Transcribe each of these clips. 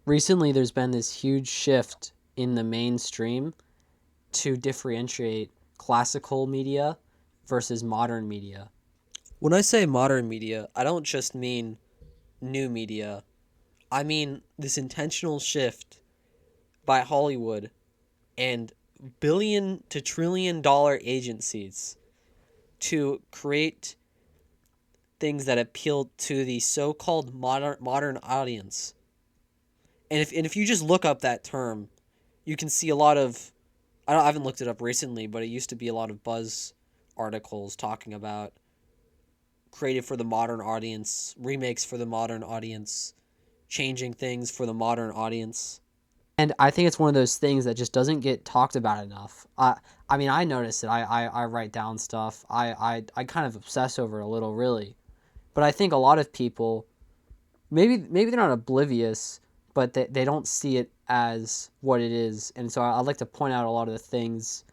Recently there's been this huge shift in the mainstream to differentiate classical media versus modern media. When I say modern media, I don't just mean new media. I mean this intentional shift by Hollywood and billion to trillion dollar agencies to create things that appeal to the so-called modern audience. And if you just look up that term, you can see a lot of I haven't looked it up recently, but it used to be a lot of buzz articles talking about created for the modern audience, remakes for the modern audience, changing things for the modern audience. And I think it's one of those things that just doesn't get talked about enough. I mean, I notice it. I write down stuff. I kind of obsess over it a little, really. But I think a lot of people, maybe they're not oblivious, but they don't see it as what it is. And so I'd like to point out a lot of the things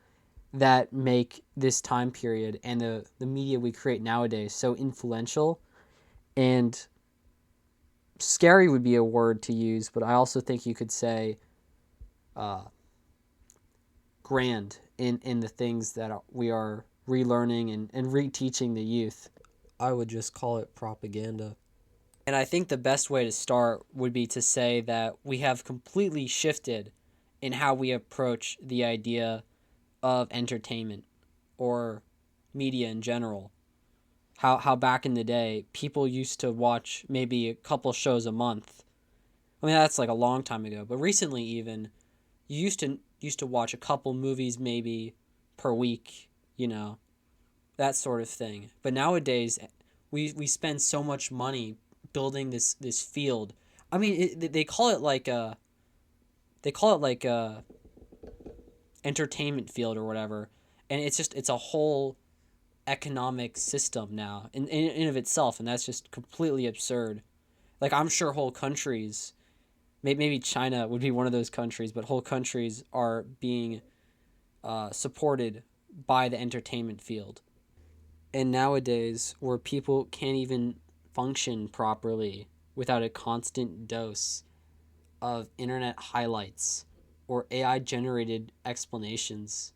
that make this time period and the media we create nowadays so influential and scary would be a word to use, but I also think you could say uh, grand in the things that we are relearning and reteaching the youth. I would just call it propaganda. And I think the best way to start would be to say that we have completely shifted in how we approach the idea of entertainment or media in general. How back in the day people used to watch maybe a couple shows a month. I mean that's like a long time ago, but recently even you used to watch a couple movies maybe per week, you know, that sort of thing. But nowadays we spend so much money building this field. I mean, they call it like a entertainment field or whatever, and it's a whole economic system now in of itself, and that's just completely absurd. Like I'm sure whole countries, maybe China would be one of those countries, but whole countries are being supported by the entertainment field. And nowadays, where people can't even function properly without a constant dose of internet highlights or AI generated explanations.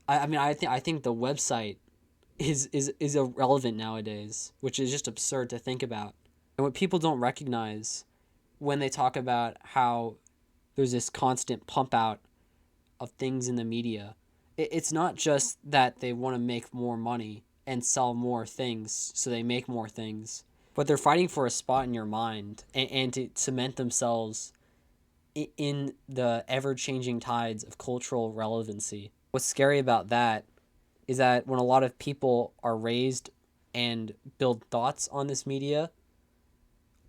I think the website is irrelevant nowadays, which is just absurd to think about. And what people don't recognize when they talk about how there's this constant pump out of things in the media, it's not just that they want to make more money and sell more things, so they make more things, but they're fighting for a spot in your mind and to cement themselves in the ever changing tides of cultural relevancy. What's scary about that is that when a lot of people are raised and build thoughts on this media,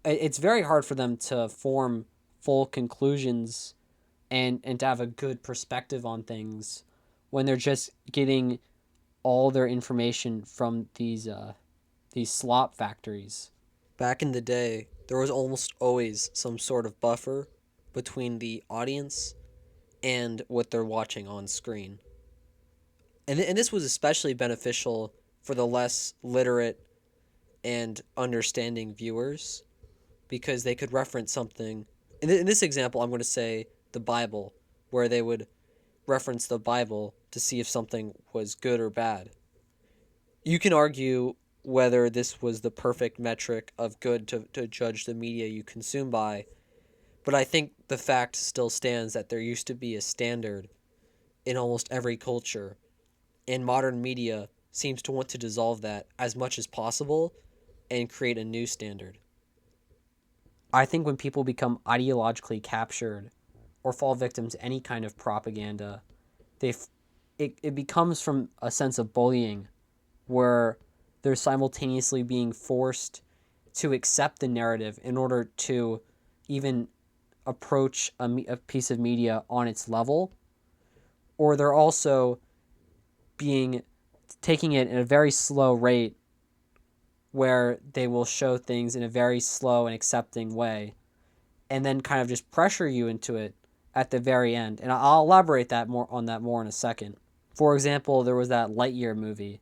it's very hard for them to form full conclusions and to have a good perspective on things when they're just getting all their information from these slop factories. Back in the day, there was almost always some sort of buffer between the audience and what they're watching on screen. And this was especially beneficial for the less literate and understanding viewers because they could reference something. In this example, I'm going to say the Bible, where they would reference the Bible to see if something was good or bad. You can argue whether this was the perfect metric of good to judge the media you consume by, but I think the fact still stands that there used to be a standard in almost every culture, and modern media seems to want to dissolve that as much as possible and create a new standard. I think when people become ideologically captured or fall victim to any kind of propaganda, it becomes from a sense of bullying where they're simultaneously being forced to accept the narrative in order to even approach a piece of media on its level, or they're also being taking it in a very slow rate where they will show things in a very slow and accepting way and then kind of just pressure you into it at the very end. And I'll elaborate that more in a second. For example, there was that Lightyear movie,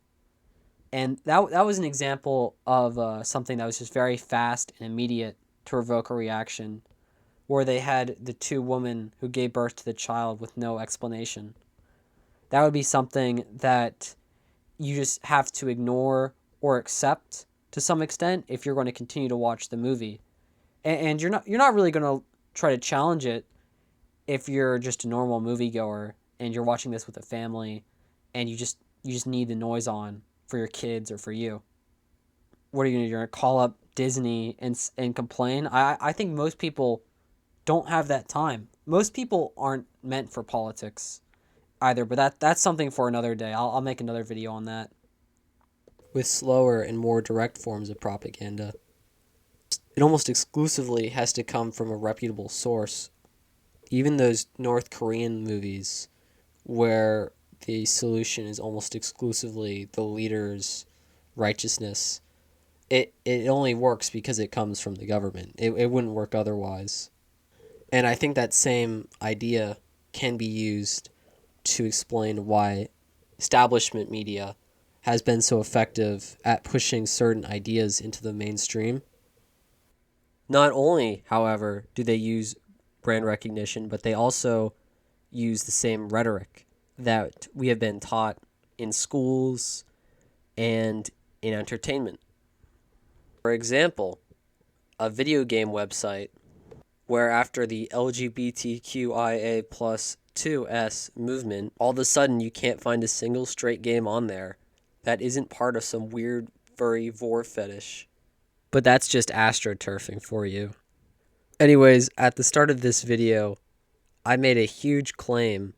and that was an example of something that was just very fast and immediate to provoke a reaction, where they had the two women who gave birth to the child with no explanation. That would be something that you just have to ignore or accept to some extent if you're going to continue to watch the movie. And you're not really going to try to challenge it if you're just a normal moviegoer and you're watching this with a family and you just need the noise on for your kids or for you. What are you going to do? You're going to call up Disney and complain? I think most people don't have that time. Most people aren't meant for politics either, but that's something for another day. I'll make another video on that. With slower and more direct forms of propaganda, it almost exclusively has to come from a reputable source. Even those North Korean movies where the solution is almost exclusively the leader's righteousness, it only works because it comes from the government. It wouldn't work otherwise. And I think that same idea can be used to explain why establishment media has been so effective at pushing certain ideas into the mainstream. Not only, however, do they use brand recognition, but they also use the same rhetoric that we have been taught in schools and in entertainment. For example, a video game website where after the LGBTQIA plus 2S movement, all of a sudden you can't find a single straight game on there that isn't part of some weird furry vor fetish. But that's just astroturfing for you. Anyways, at the start of this video, I made a huge claim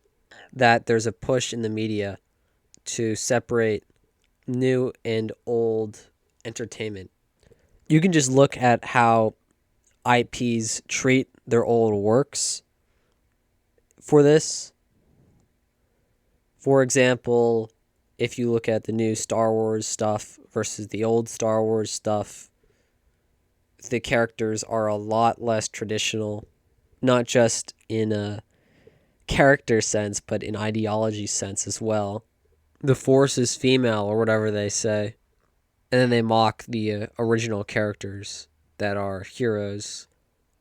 that there's a push in the media to separate new and old entertainment. You can just look at how IPs treat their old works for this. For example, if you look at the new Star Wars stuff versus the old Star Wars stuff, the characters are a lot less traditional, not just in a character sense, but in ideology sense as well. The Force is female, or whatever they say. And then they mock the original characters that are heroes.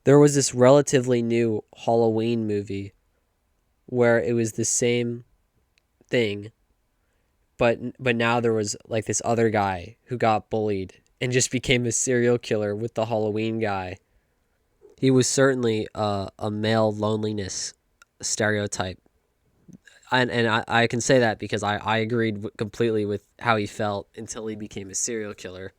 There was this relatively new Halloween movie where it was the same thing, but now there was like this other guy who got bullied and just became a serial killer with the Halloween guy. He was certainly a male loneliness stereotype. And I can say that because I agreed completely with how he felt until he became a serial killer.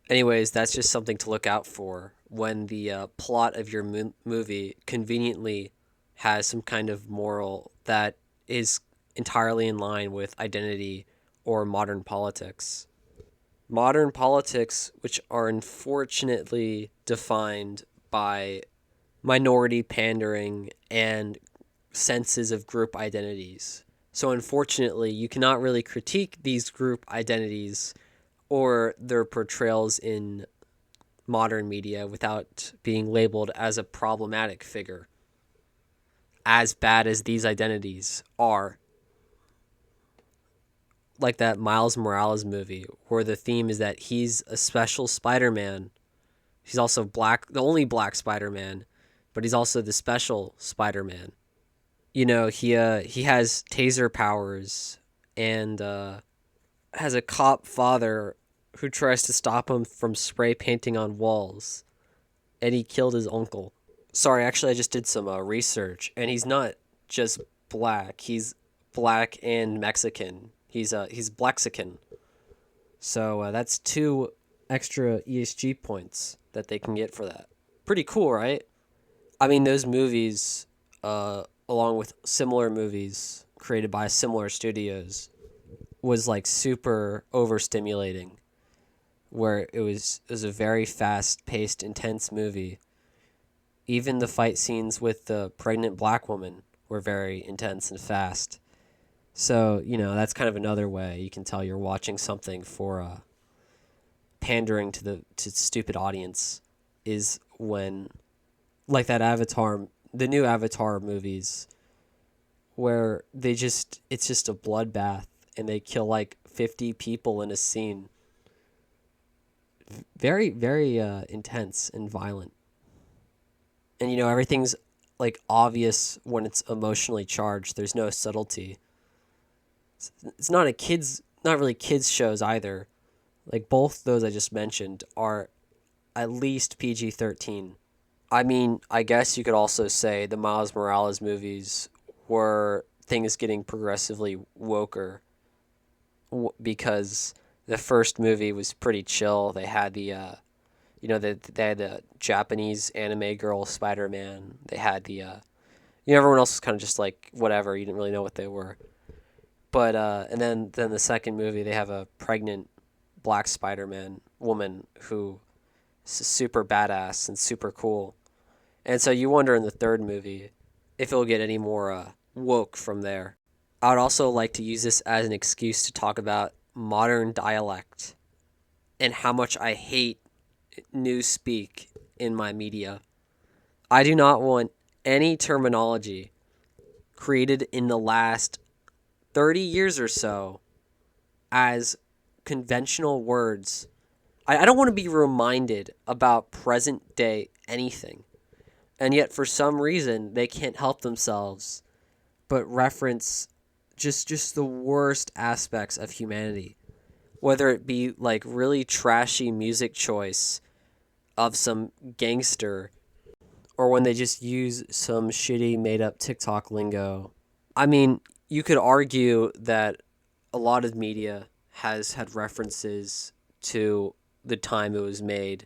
Anyways, that's just something to look out for when the plot of your movie conveniently has some kind of moral that is entirely in line with identity or modern politics. Modern politics, which are unfortunately defined by minority pandering and senses of group identities. So unfortunately, you cannot really critique these group identities or their portrayals in modern media without being labeled as a problematic figure. As bad as these identities are. Like that Miles Morales movie, where the theme is that he's a special Spider-Man. He's also black, the only black Spider-Man, but he's also the special Spider-Man. You know, he has taser powers and has a cop father who tries to stop him from spray painting on walls, and he killed his uncle. Sorry, actually, I just did some research, and he's not just black. He's black and Mexican. He's Blexican. So that's 2 extra ESG points that they can get for that. Pretty cool, right? I mean, those movies, along with similar movies created by similar studios, was like super overstimulating, where it was a very fast-paced, intense movie. Even the fight scenes with the pregnant black woman were very intense and fast. So, you know, that's kind of another way you can tell you're watching something for pandering to the stupid audience, is when, like that Avatar, the new Avatar movies, where it's just a bloodbath and they kill like 50 people in a scene. Very, very intense and violent. And everything's like obvious when it's emotionally charged. There's no subtlety. It's not really kids shows either. Like both those I just mentioned are at least PG-13. I mean, I guess you could also say the Miles Morales movies were things getting progressively woker because the first movie was pretty chill. They had they had the Japanese anime girl Spider Man. They had everyone else was kind of just like whatever. You didn't really know what they were. But and then the second movie they have a pregnant black Spider Man woman who is super badass and super cool. And so you wonder in the third movie if it'll get any more woke from there. I would also like to use this as an excuse to talk about modern dialect and how much I hate newspeak in my media. I do not want any terminology created in the last 30 years or so as conventional words. I don't want to be reminded about present day anything. And yet, for some reason, they can't help themselves but reference just the worst aspects of humanity. Whether it be like really trashy music choice of some gangster or when they just use some shitty made up TikTok lingo. I mean, you could argue that a lot of media has had references to the time it was made,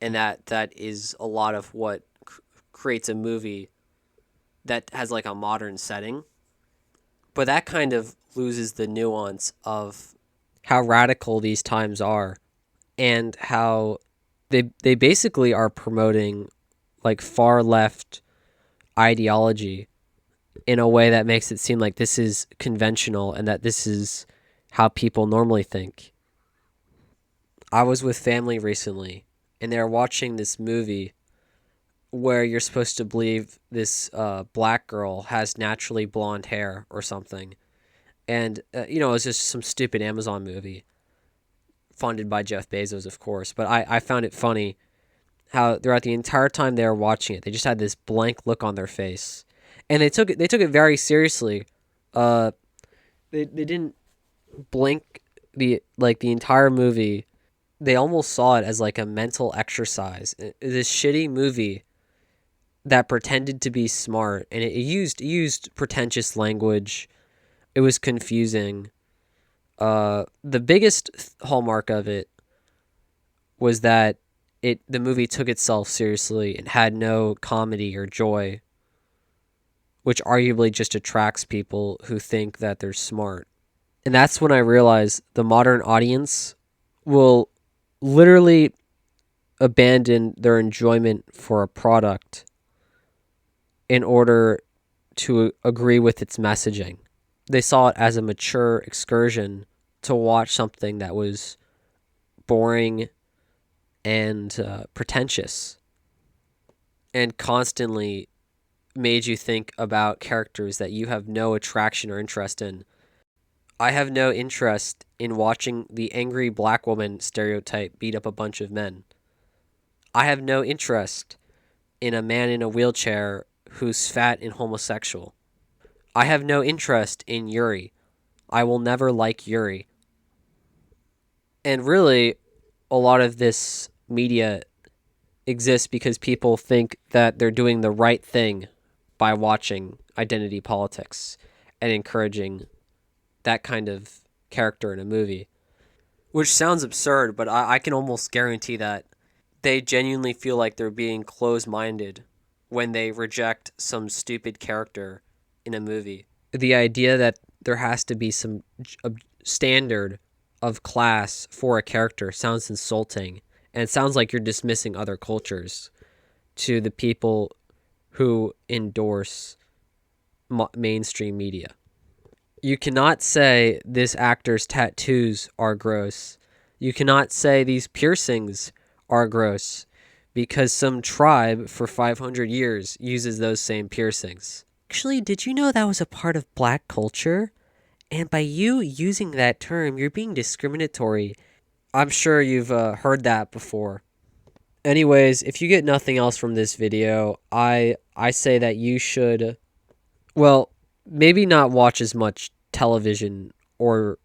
and that is a lot of what creates a movie that has like a modern setting. But that kind of loses the nuance of how radical these times are and how they basically are promoting like far left ideology in a way that makes it seem like this is conventional and that this is how people normally think. I was with family recently and they were watching this movie where you're supposed to believe this black girl has naturally blonde hair or something. And, it was just some stupid Amazon movie funded by Jeff Bezos, of course. But I found it funny how throughout the entire time they were watching it, they just had this blank look on their face. And they took it very seriously. They didn't blink the entire movie. They almost saw it as like a mental exercise. This shitty movie that pretended to be smart and it used pretentious language. It was confusing. The biggest hallmark of it was that the movie took itself seriously and had no comedy or joy, which arguably just attracts people who think that they're smart. And that's when I realized the modern audience will literally abandon their enjoyment for a product in order to agree with its messaging. They saw it as a mature excursion to watch something that was boring and pretentious and constantly made you think about characters that you have no attraction or interest in. I have no interest in watching the angry black woman stereotype beat up a bunch of men. I have no interest in a man in a wheelchair who's fat and homosexual. I have no interest in Yuri. I will never like Yuri. And really, a lot of this media exists because people think that they're doing the right thing by watching identity politics and encouraging that kind of character in a movie. Which sounds absurd, but I can almost guarantee that they genuinely feel like they're being closed minded when they reject some stupid character in a movie. The idea that there has to be some standard of class for a character sounds insulting, and it sounds like you're dismissing other cultures to the people who endorse mainstream media. You cannot say this actor's tattoos are gross. You cannot say these piercings are gross because some tribe for 500 years uses those same piercings. Actually, did you know that was a part of black culture? And by you using that term, you're being discriminatory. I'm sure you've heard that before. Anyways, if you get nothing else from this video, I say that you should, well, maybe not watch as much television or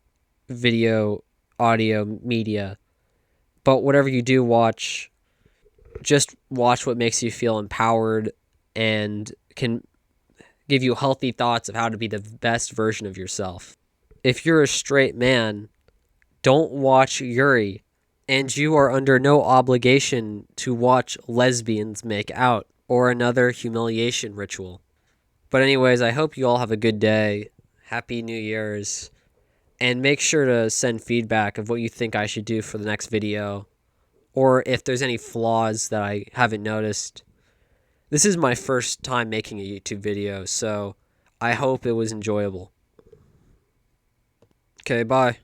video, audio media, but whatever you do watch, just watch what makes you feel empowered and can give you healthy thoughts of how to be the best version of yourself. If you're a straight man, don't watch Yuri, and you are under no obligation to watch lesbians make out or another humiliation ritual. But anyways, I hope you all have a good day. Happy New Year's. And make sure to send feedback of what you think I should do for the next video, or if there's any flaws that I haven't noticed. This is my first time making a YouTube video, so I hope it was enjoyable. Okay, bye.